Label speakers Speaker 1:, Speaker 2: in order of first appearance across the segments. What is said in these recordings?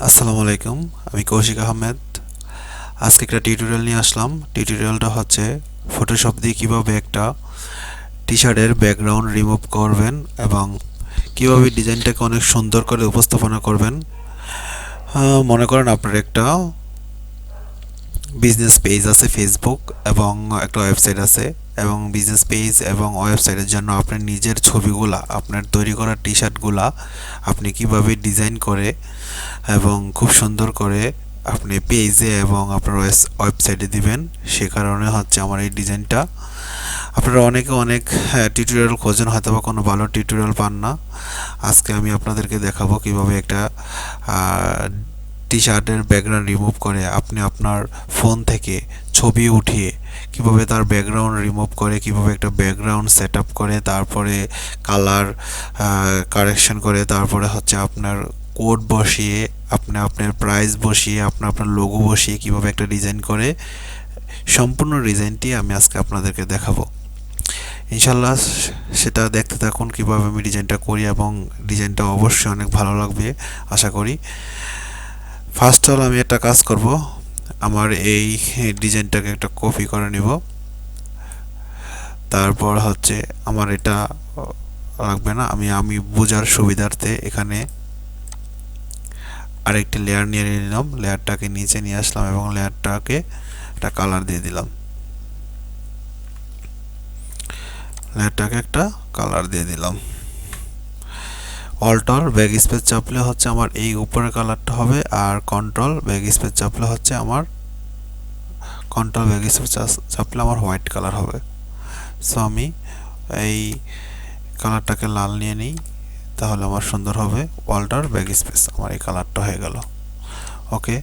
Speaker 1: আসসালামু আলাইকুম। আমি কৌশিক আহমেদ। আজকে একটা টিউটোরিয়াল নিয়ে আসলাম। টিউটোরিয়ালটা হচ্ছে ফটোশপ দিয়ে কীভাবে একটা টি শার্টের ব্যাকগ্রাউন্ড রিমুভ করবেন এবং কীভাবে ডিজাইনটাকে অনেক সুন্দর করে উপস্থাপনা করবেন। মনে করেন আপনার একটা বিজনেস পেজ আছে ফেসবুক এবং একটা ওয়েবসাইট আছে, এবং বিজনেস পেজ এবং ওয়েবসাইটের জন্য আপনার নিজের ছবিগুলা, আপনার তৈরি করা টি শার্টগুলা আপনি কিভাবে ডিজাইন করে এবং খুব সুন্দর করে আপনি পেজে এবং আপনার ওয়েবসাইটে দিবেন, সে কারণে হচ্ছে আমার এই ডিজাইনটা। আপনারা অনেকে অনেক টিউটোরিয়াল খোঁজেন, হয়তো বা কোনো ভালো টিউটোরিয়াল পান না। আজকে আমি আপনাদেরকে দেখাবো কিভাবে একটা টি শার্টের ব্যাকগ্রাউন্ড রিমুভ করে আপনি আপনার ফোন থেকে ছবি উঠিয়ে কিভাবে তার ব্যাকগ্রাউন্ড রিমুভ করে, কিভাবে একটা ব্যাকগ্রাউন্ড সেট আপ করে, তারপরে কালার কারেকশন করে, তারপরে হচ্ছে আপনার কোড বসিয়ে, আপনার প্রাইস বসিয়ে, আপনার লোগো বসিয়ে কিভাবে একটা ডিজাইন করে, সম্পূর্ণ ডিজাইনটি আমি আজকে আপনাদেরকে দেখাবো। ইনশাল্লাহ সেটা দেখতে থাকুন কিভাবে আমি ডিজাইনটা করি, এবং ডিজাইনটা অবশ্যই অনেক ভালো লাগবে আশা করি। ফার্স্ট অল আমি একটা কাজ করব, আমার এই ডিজাইনটাকে একটা কপি করে নিব। তারপর হচ্ছে আমার এটা লাগবে না, আমি বোঝার সুবিধার্থে এখানে আরেকটি লেয়ার নিয়ে নিলাম। লেয়ারটাকে নিচে নিয়ে আসলাম এবং লেয়ারটাকে একটা কালার দিয়ে দিলাম। লেয়ারটাকে একটা কালার দিয়ে দিলাম। অল্টার ব্যাক স্পেস চাপলে হচ্ছে আমার এই উপরের কালারটা হবে, আর কন্ট্রোল ব্যাক স্পেস চাপলে হচ্ছে আমার কন্ট্রোল ব্যাক স্পেস চাপলে আমার হোয়াইট কালার হবে। সো আমি এই কালারটাকে লাল নিয়ে নিই, তাহলে আমার সুন্দর হবে। অল্টার ব্যাক স্পেস, আমার এই কালারটা হয়ে গেল। ওকে,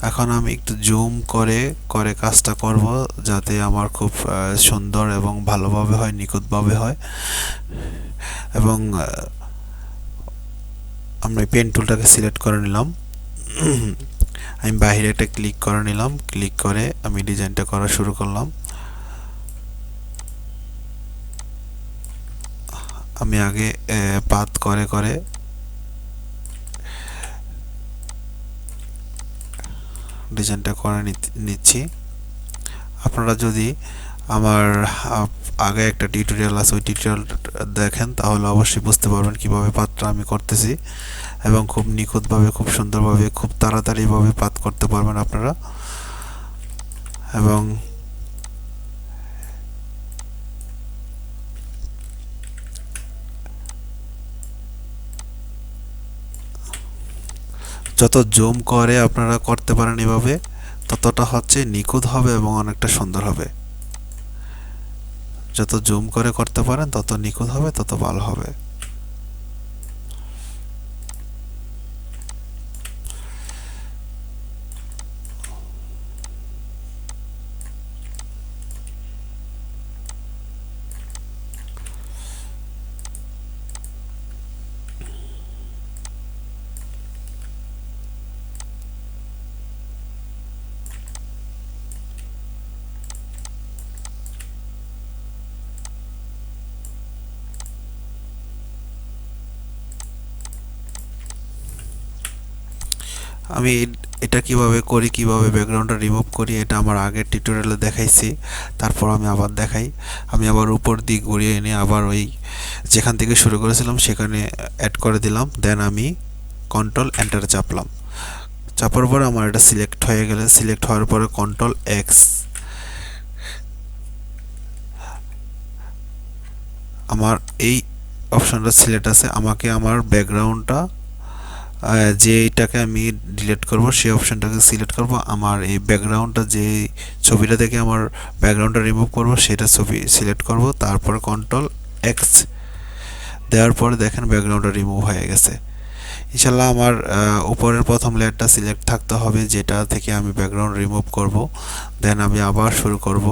Speaker 1: এখন আমি একটু জুম করে করে কাজটা করব, যাতে আমার খুব সুন্দর এবং ভালোভাবে হয়, নিখুঁতভাবে হয়। এবং আমরা পেন টুলটাকে সিলেক্ট করে নিলাম। আমি বাইরে একটা ক্লিক করে নিলাম, ক্লিক করে আমি ডিজাইনটা করা শুরু করলাম। আমি আগে পাত করে করে ডিজাইনটা করে নিচ্ছি। আপনারা যদি আমার আগে একটা টিউটোরিয়াল আছে, ওই টিউটোরিয়াল দেখেন, তাহলে অবশ্যই বুঝতে পারবেন কিভাবে পাতটা আমি করতেছি, এবং খুব নিখুঁতভাবে, খুব সুন্দরভাবে, খুব তাড়াতাড়িভাবে পাত করতে পারবেন আপনারা। এবং যত জুম করে আপনারা করতে পারেন এভাবে, ততটা হচ্ছে নিখুঁত হবে এবং অনেকটা সুন্দর হবে। যত জুম করে করতে পারেন তত নিখুঁত হবে, তত ভালো হবে। আমি এটা কিভাবে করি, কিভাবে ব্যাকগ্রাউন্ডটা রিমুভ করি, এটা আমার আগের টিউটোরিয়ালে দেখাইছি। তারপর আমি আবার দেখাই। আমি আবার উপর দিক ঘুরিয়ে এনে আবার ওই যেখান থেকে শুরু করেছিলাম সেখানে অ্যাড করে দিলাম। দেন আমি কন্ট্রোল এন্টার চাপলাম। চাপার পরে আমার এটা সিলেক্ট হয়ে গেলে, সিলেক্ট হওয়ার পরে কন্ট্রোল এক্স, আমার এই অপশনটা সিলেক্ট আছে। আমাকে আমার ব্যাকগ্রাউন্ডটা যেটাকে আমি ডিলিট করব সেই অপশনটাকে সিলেক্ট করব। আমার এই ব্যাকগ্রাউন্ডটা যে ছবিটা থেকে আমার ব্যাকগ্রাউন্ডটা রিমুভ করব সেটা ছবি সিলেক্ট করব, তারপর কন্ট্রোল এক্স দেওয়ার পরে দেখেন ব্যাকগ্রাউন্ডটা রিমুভ হয়ে গেছে। ইনশাল্লাহ আমার উপরের প্রথম লেয়ারটা সিলেক্ট থাকতে হবে, যেটা থেকে আমি ব্যাকগ্রাউন্ড রিমুভ করব। দেন আমি আবার শুরু করব।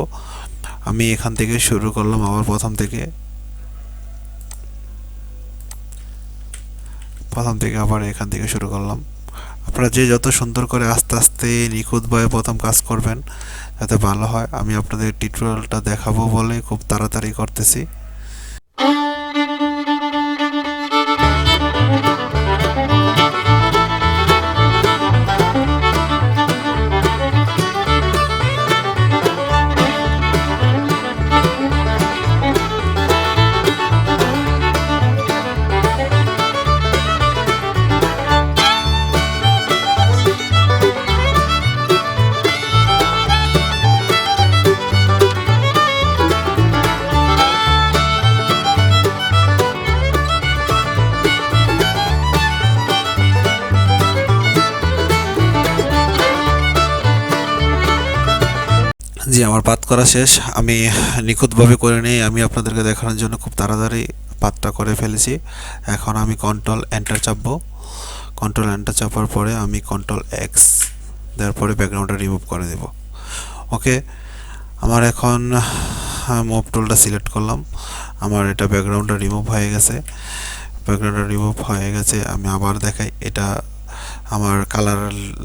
Speaker 1: আমি এখান থেকে শুরু করলাম, আবার প্রথম থেকে আবার এখান থেকে শুরু করলাম। আপনারা যে যত সুন্দর করে আস্তে আস্তে নিখুঁতভাবে প্রথম কাজ করবেন, যাতে ভালো হয়। আমি আপনাদের টিউটোরিয়ালটা দেখাবো বলে খুব তাড়াতাড়ি করতেছি। জি, আমার পাত করা শেষ। আমি নিখুঁতভাবে করে নেই, আমি আপনাদেরকে দেখানোর জন্য খুব তাড়াতাড়ি পাতটা করে ফেলেছি। এখন আমি কন্ট্রোল এন্টার চাপবো। কন্ট্রোল এন্টার চাপার পরে আমি কন্ট্রোল এক্স দেওয়ার পরে ব্যাকগ্রাউন্ডটা রিমুভ করে দেব। ওকে, আমার এখন মুভ টুলটা সিলেক্ট করলাম, আমার এটা ব্যাকগ্রাউন্ডটা রিমুভ হয়ে গেছে। ব্যাকগ্রাউন্ডটা রিমুভ হয়ে গেছে, আমি আবার দেখাই। এটা আমার কালার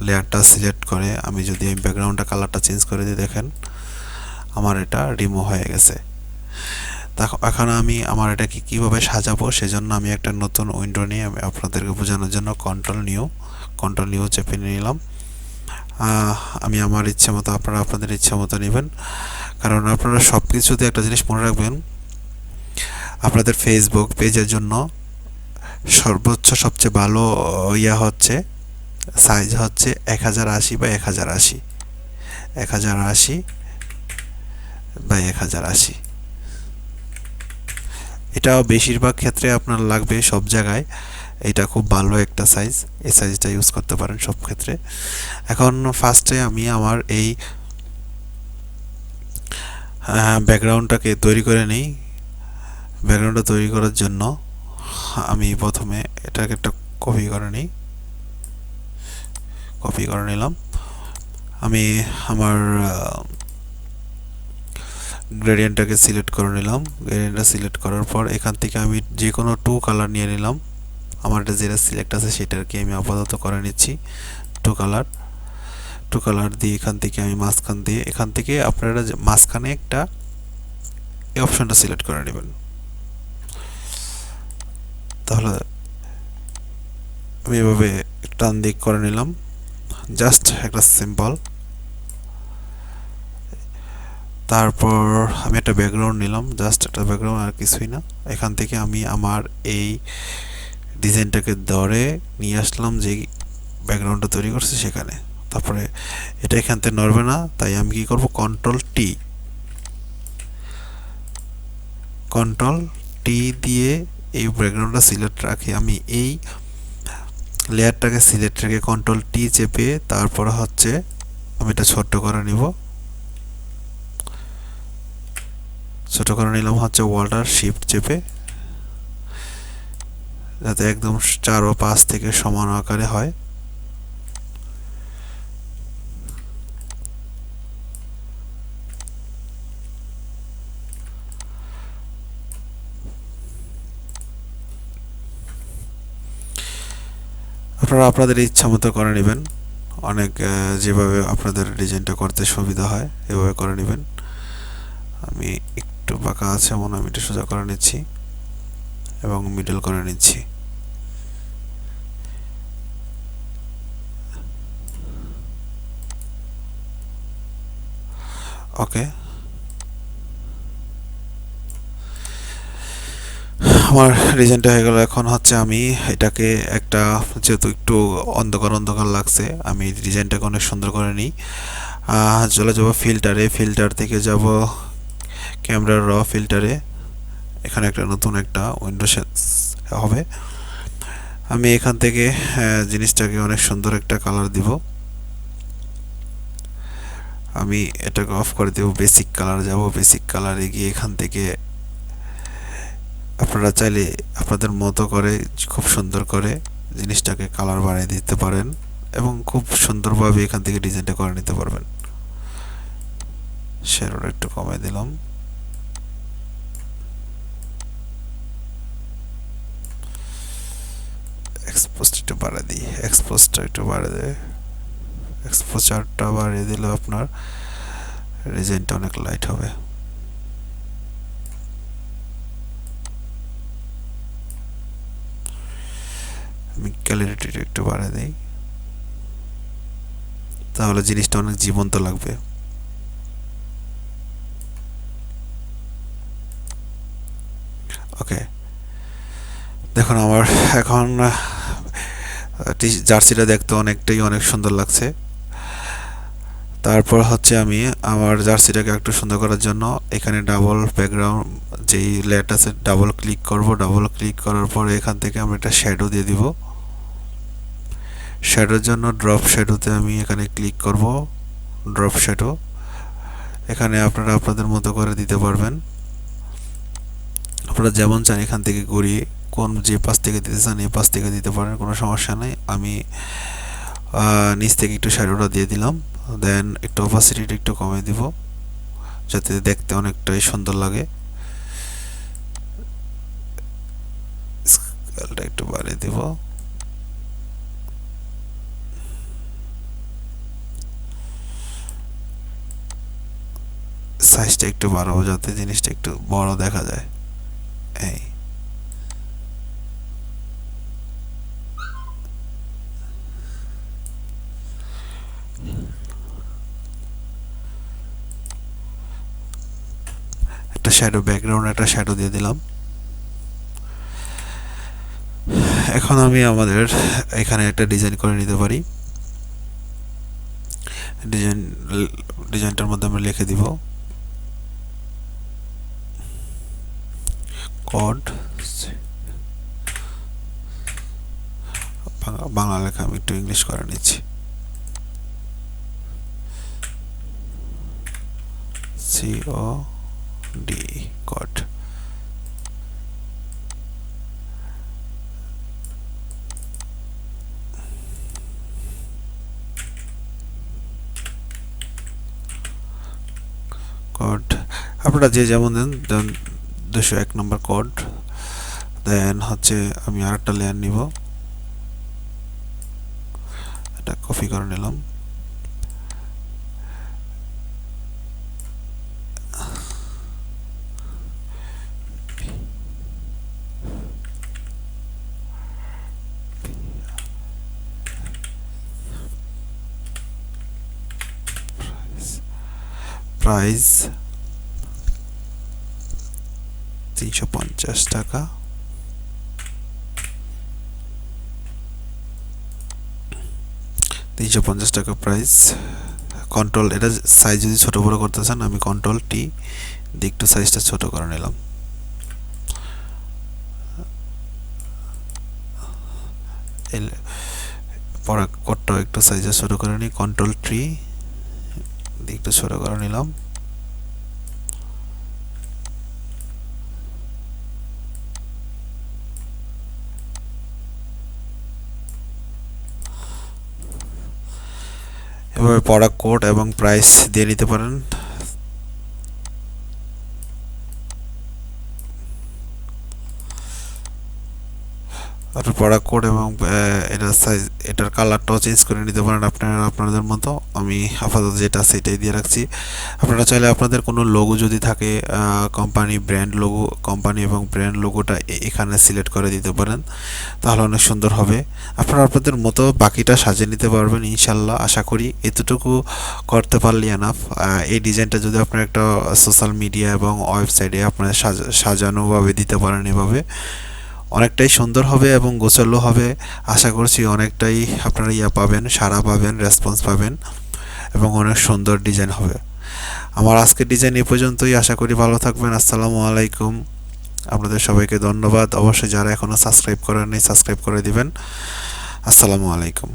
Speaker 1: লেয়ারটা সিলেক্ট করে আমি যদি ব্যাকগ্রাউন্ডটা কালারটা চেঞ্জ করে দিই, দেখেন আমার এটা রিমুভ হয়ে গেছে। এখন আমি আমার এটাকে কীভাবে সাজাবো সেজন্য আমি একটা নতুন উইন্ডো নিয়ে আমি আপনাদেরকে বোঝানোর জন্য কন্ট্রোল নিউ চেপে নিলাম। আমি আমার ইচ্ছে মতো, আপনারা আপনাদের ইচ্ছে মতো নেবেন, কারণ আপনারা সব কিছুতে একটা জিনিস মনে রাখবেন, আপনাদের ফেসবুক পেজের জন্য সর্বোচ্চ সবচেয়ে ভালো হচ্ছে সাইজ হচ্ছে 1080 বাই 1080, 1080 বাই 1080। এটাও বেশিরভাগ ক্ষেত্রে আপনার লাগবে সব জায়গায়, এটা খুব ভালো একটা সাইজ, এই সাইজটা ইউজ করতে পারেন সব ক্ষেত্রে। এখন ফার্স্টে আমি আমার এই ব্যাকগ্রাউন্ডটাকে তৈরি করে নিই। ব্যাকগ্রাউন্ডটা তৈরি করার জন্য আমি প্রথমে এটাকে একটা কপি করে নিলাম। আমি আমার গ্রেডিয়েন্টটাকে সিলেক্ট করে নিলাম। গ্রেডিয়েন্টটা সিলেক্ট করার পর এখান থেকে আমি যে কোনো 2 কালার নিয়ে নিলাম। আমার যেটা সিলেক্ট আছে সেটাকে আমি আপাতত করে নিচ্ছি। 2 কালার দিয়ে এখান থেকে আমি মাঝখান দিয়ে, এখান থেকে আপনারা মাঝখানে একটা এই অপশনটা সিলেক্ট করে নেবেন। তাহলে আমি এভাবে টান দিক করে নিলাম, জাস্ট একটা সিম্পল। তারপর আমি একটা ব্যাকগ্রাউন্ড নিলাম, জাস্ট একটা ব্যাকগ্রাউন্ড, আর কিছুই না। এখান থেকে আমি আমার এই ডিজাইনটাকে ধরে নিয়ে আসলাম যে ব্যাকগ্রাউন্ডটা তৈরি করছে সেখানে। তারপরে এটা এখান থেকে নড়বে না, তাই আমি কি করব, কন্ট্রোল টি দিয়ে এই ব্যাকগ্রাউন্ডটা সিলেক্ট রাখি। আমি এই লেয়ারটাকে সিলেক্ট রেখে কন্ট্রোল টি চেপে তারপর হচ্ছে আমি এটা ছোট করে নিব। ছোট করে নিলাম হচ্ছে ওয়াল্টার শিফট চেপে, যাতে একদম 4 ও 5 থেকে সমান আকারে হয়। আপনারা আপনাদের ইচ্ছা মতো করে নেবেন, অনেক যেভাবে আপনাদের ডিজাইনটা করতে সুবিধা হয় এভাবে করে নেবেন। আমি একটু বাঁকা আছে এমন আমি এটা সোজা করে নিচ্ছি এবং মিডল করে নিচ্ছি। ওকে, আমার ডিজাইনটা হয়ে গেল। এখন হচ্ছে আমি এটাকে একটা, যেহেতু একটু অন্ধকার লাগছে, আমি ডিজাইনটাকে অনেক সুন্দর করে নিই। চলে যাব ফিল্টার থেকে যাব ক্যামেরার র ফিল্টারে। এখানে একটা নতুন একটা উইন্ডো হবে। আমি এখান থেকে জিনিসটাকে অনেক সুন্দর একটা কালার দিব। আমি এটাকে অফ করে দেব, বেসিক কালার যাব। বেসিক কালারে গিয়ে এখান থেকে আপনারা চাইলে আপনাদের মতো করে খুব সুন্দর করে জিনিসটাকে কালার বানিয়ে দিতে পারেন এবং খুব সুন্দরভাবে এখান থেকে ডিজাইনটা করে নিতে পারবেন। শ্যাডোটা একটু কমে দিলাম। এক্সপোজটা একটু বাড়িয়ে দিই, এক্সপোজারটা বাড়িয়ে দিলে আপনার ডিজাইনটা অনেক লাইট হবে। আমি ক্যালিব্রেটিটা একটু বাড়িয়ে দিই, তাহলে জিনিসটা অনেক জীবন্ত লাগবে। ওকে, দেখুন আমার এখন জার্সিটা দেখতে অনেক সুন্দর লাগছে। তারপর হচ্ছে আমি আমার জার্সিটাকে একটু সুন্দর করার জন্য এখানে ডাবল ব্যাকগ্রাউন্ড যেই লেয়ারটা আছে ডাবল ক্লিক করব। ডাবল ক্লিক করার পর এখান থেকে আমরা একটা শ্যাডো দিয়ে দিব। শ্যাডোর জন্য ড্রপ শ্যাডোতে আমি এখানে ক্লিক করব, ড্রপ শ্যাডো। এখানে আপনারা আপনাদের মতো করে দিতে পারবেন। আপনারা যেমন চান এখান থেকে ঘুরিয়ে কোন যে পাশ থেকে দিতে চান এই পাশ থেকে দিতে পারেন, কোনো সমস্যা নেই। আমি নিচ থেকে একটু শ্যাডোটা দিয়ে দিলাম, দেন একটু অপাসিটিটা একটু কমিয়ে দিব যাতে দেখতে অনেকটাই সুন্দর লাগে। স্কেলটা একটু বাড়িয়ে দিব। সাইজটা একটু বাড়াবো যাতে জিনিসটা একটু বড় দেখা যায়। এই একটা শ্যাডো, ব্যাকগ্রাউন্ড একটা শ্যাডো দিয়ে দিলাম। এখন আমি আমাদের এখানে একটা ডিজাইন করে নিতে পারি। ডিজাইনটার মধ্যে আমরা লিখে দিব কোড, বাংলা লেখা আমি একটু ইংলিশ করে নিচ্ছি, COD কোড। কোড আপনারা যে যেমন দেন 201 নম্বর কোড। দেন হচ্ছে আমি আরেকটা লেয়ার নিব, এটা কপি করে নিলাম। প্রাইস 350 টাকা। 350 টাকা প্রাইস। কন্ট্রোল, এটা সাইজ যদি ছোট বড় করতে চান আমি কন্ট্রোল টি দিয়ে একটু সাইজটা ছোট করে নিলাম। পরে কোডটাও একটু সাইজে ছোট করে নিই, কন্ট্রোল ট্রি দিয়ে একটু ছোট করে নিলাম। এভাবে প্রোডাক্ট কোড এবং প্রাইস দিয়ে নিতে পারেন। আর প্রোডাক্ট কোড এবং এটার সাইজ, এটার কালারটাও চেঞ্জ করে নিতে পারেন আপনারা আপনাদের মতো। আমি আপাতত যেটা সেটাই দিয়ে রাখছি। আপনারা চাইলে আপনাদের কোনো লোগো যদি থাকে, কোম্পানি ব্র্যান্ড লোগো, কোম্পানি এবং ব্র্যান্ড লোগোটা এখানে সিলেক্ট করে দিতে পারেন, তাহলে অনেক সুন্দর হবে। আপনারা আপনাদের মতো বাকিটা সাজিয়ে নিতে পারবেন ইনশাল্লাহ। আশা করি এতটুকু করতে পারলে এনাফ। এই ডিজাইনটা যদি আপনারা একটা সোশ্যাল মিডিয়া এবং ওয়েবসাইটে আপনারা সাজানোভাবে দিতে পারেন, এভাবে অনেকটাই সুন্দর হবে এবং গোছালো হবে। আশা করছি অনেকটাই আপনারা পাবেন, সাড়া পাবেন, রেসপন্স পাবেন এবং অনেক সুন্দর ডিজাইন হবে। আমার আজকের ডিজাইন এই পর্যন্তই। আশা করি ভালো থাকবেন। আসসালামু আলাইকুম। আপনাদের সবাইকে ধন্যবাদ। অবশ্যই যারা এখনও সাবস্ক্রাইব করেননি সাবস্ক্রাইব করে দিবেন। আসসালামু আলাইকুম।